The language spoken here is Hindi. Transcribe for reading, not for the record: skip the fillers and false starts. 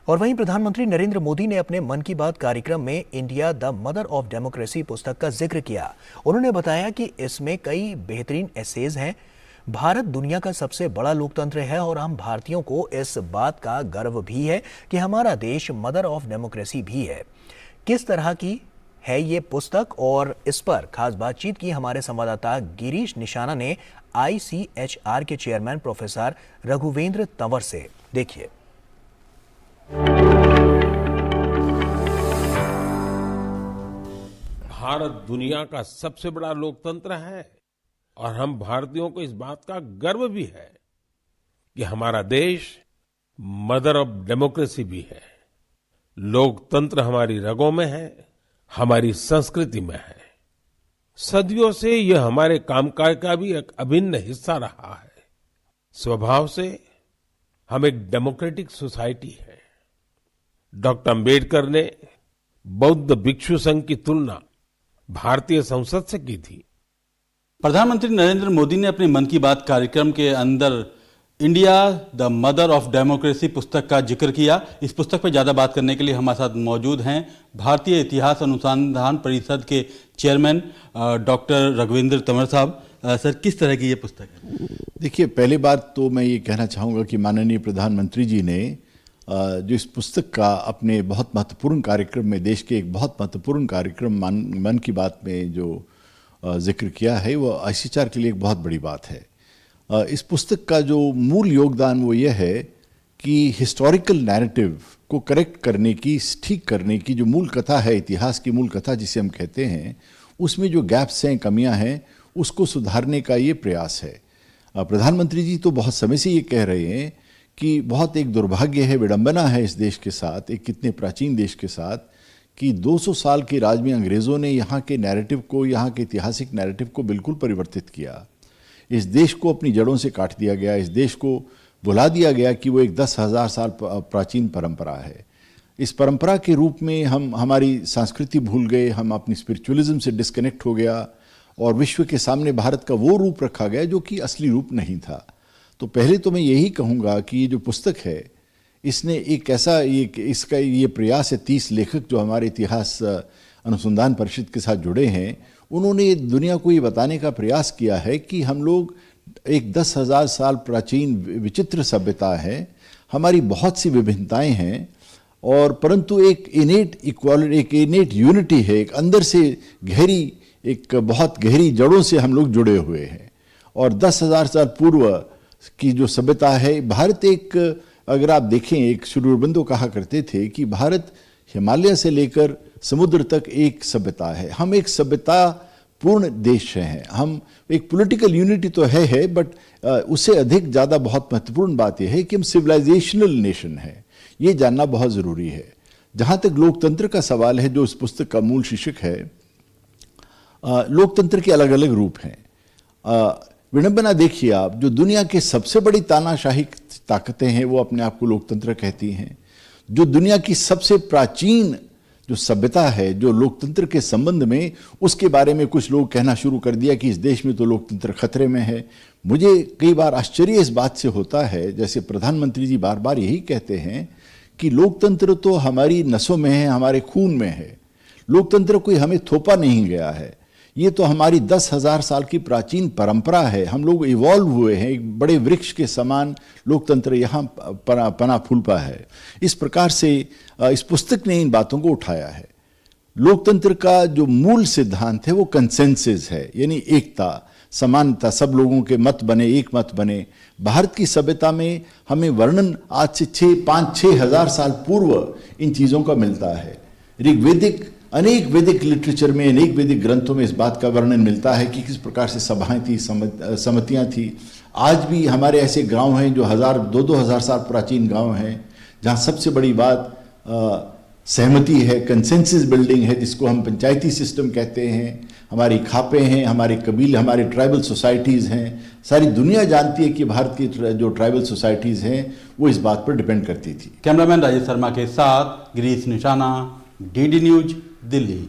और वहीं प्रधानमंत्री नरेंद्र मोदी ने अपने मन की बात कार्यक्रम में India the mother of democracy पुस्तक का जिक्र किया। उन्होंने बताया कि इसमें कई बेहतरीन एसेज हैं। भारत दुनिया का सबसे बड़ा लोकतंत्र है और हम भारतीयों को इस बात का गर्व भी है कि हमारा देश मदर ऑफ डेमोक्रेसी भी है। किस तरह की है ये पुस्तक और इस पर खास बातचीत की हमारे संवाददाता गिरीश निशाना ने ICHR के चेयरमैन प्रोफेसर रघुवेंद्र तंवर से। देखिए। भारत दुनिया का सबसे बड़ा लोकतंत्र है और हम भारतीयों को इस बात का गर्व भी है कि हमारा देश मदर ऑफ डेमोक्रेसी भी है। लोकतंत्र हमारी रगों में है, हमारी संस्कृति में है। सदियों से यह हमारे कामकाज का भी एक अभिन्न हिस्सा रहा है। स्वभाव से हम एक डेमोक्रेटिक सोसाइटी है। डॉक्टर अंबेडकर ने बौद्ध भिक्षु संघ की तुलना भारतीय संसद से की थी। प्रधानमंत्री नरेंद्र मोदी ने अपने मन की बात कार्यक्रम के अंदर India the mother of democracy पुस्तक का जिक्र किया। इस पुस्तक पर ज़्यादा बात करने के लिए हमारे साथ मौजूद हैं भारतीय इतिहास अनुसंधान परिषद के चेयरमैन डॉक्टर रघुवेंद्र तंवर साहब। सर, किस तरह की ये पुस्तक है? देखिए, पहली बात तो मैं ये कहना चाहूँगा कि माननीय प्रधानमंत्री जी ने जो इस पुस्तक का अपने बहुत महत्वपूर्ण कार्यक्रम में, देश के एक बहुत महत्वपूर्ण कार्यक्रम मन की बात में जो जिक्र किया है, वो ICHR के लिए एक बहुत बड़ी बात है। इस पुस्तक का जो मूल योगदान वो ये है कि हिस्टोरिकल नैरेटिव को करेक्ट करने की, ठीक करने की जो मूल कथा है, इतिहास की मूल कथा जिसे हम कहते हैं, उसमें जो गैप्स हैं, कमियां हैं, उसको सुधारने का ये प्रयास है। प्रधानमंत्री जी तो बहुत समय से ये कह रहे हैं कि बहुत एक दुर्भाग्य है, विडंबना है इस देश के साथ, एक कितने प्राचीन देश के साथ, कि 200 साल के राज में अंग्रेज़ों ने यहाँ के नैरेटिव को, यहाँ के ऐतिहासिक नैरेटिव को बिल्कुल परिवर्तित किया। इस देश को अपनी जड़ों से काट दिया गया, इस देश को भुला दिया गया कि वो एक 10,000 साल प्राचीन परंपरा है। इस परंपरा के रूप में हम हमारी संस्कृति भूल गए, हम अपनी स्पिरिचुअलिज्म से डिस्कनेक्ट हो गया और विश्व के सामने भारत का वो रूप रखा गया जो कि असली रूप नहीं था। तो पहले तो मैं यही कहूँगा कि ये जो पुस्तक है, इसने एक ऐसा इसका ये प्रयास है, 30 लेखक जो हमारे इतिहास अनुसंधान परिषद के साथ जुड़े हैं, उन्होंने दुनिया को ये बताने का प्रयास किया है कि हम लोग एक 10,000 साल प्राचीन विचित्र सभ्यता है, हमारी बहुत सी विभिन्नताएं हैं, और परंतु एक इनेट इक्वालिटी, एक इनेट यूनिटी है, एक अंदर से गहरी, एक बहुत गहरी जड़ों से हम लोग जुड़े हुए हैं। और 10,000 साल पूर्व की जो सभ्यता है, भारत एक, अगर आप देखें, एक शुरूबंदो कहा करते थे कि भारत हिमालय से लेकर समुद्र तक एक सभ्यता है। हम एक सभ्यता पूर्ण देश हैं। हम एक पॉलिटिकल यूनिटी तो है, बट उससे अधिक ज़्यादा बहुत महत्वपूर्ण बात यह है कि हम सिविलाइजेशनल नेशन है। ये जानना बहुत ज़रूरी है। जहाँ तक लोकतंत्र का सवाल है, जो इस पुस्तक का मूल शीर्षक है, लोकतंत्र के अलग अलग रूप हैं। विडंबना देखिए आप, जो दुनिया के सबसे बड़ी तानाशाही ताकतें हैं वो अपने आप को लोकतंत्र कहती हैं। जो दुनिया की सबसे प्राचीन जो सभ्यता है, जो लोकतंत्र के संबंध में, उसके बारे में कुछ लोग कहना शुरू कर दिया कि इस देश में तो लोकतंत्र खतरे में है। मुझे कई बार आश्चर्य इस बात से होता है, जैसे प्रधानमंत्री जी बार बार यही कहते हैं कि लोकतंत्र तो हमारी नसों में है, हमारे खून में है। लोकतंत्र कोई हमें थोपा नहीं गया है, ये तो हमारी 10,000 साल की प्राचीन परंपरा है। हम लोग इवॉल्व हुए हैं, एक बड़े वृक्ष के समान लोकतंत्र यहाँ पना फूलपा है। इस प्रकार से इस पुस्तक ने इन बातों को उठाया है। लोकतंत्र का जो मूल सिद्धांत है वो कंसेंसस है, यानी एकता, समानता, सब लोगों के मत बने, एक मत बने। भारत की सभ्यता में हमें वर्णन आज से 5-6 हजार साल पूर्व इन चीज़ों का मिलता है। ऋग्वेदिक, अनेक वैदिक लिटरेचर में, अनेक वैदिक ग्रंथों में इस बात का वर्णन मिलता है कि किस प्रकार से सभाएं थी, समितियां थी। आज भी हमारे ऐसे गांव हैं जो 2-2 हजार साल प्राचीन गांव हैं, जहां सबसे बड़ी बात सहमति है, कंसेंसस बिल्डिंग है, जिसको हम पंचायती सिस्टम कहते हैं। हमारी खापें हैं, हमारे कबीले, हमारे ट्राइबल सोसाइटीज़ हैं। सारी दुनिया जानती है कि भारत की जो ट्राइबल सोसाइटीज़ हैं वो इस बात पर डिपेंड करती थी। कैमरामैन राजेश शर्मा के साथ गिरीश निशाना, DD न्यूज, दिल्ली।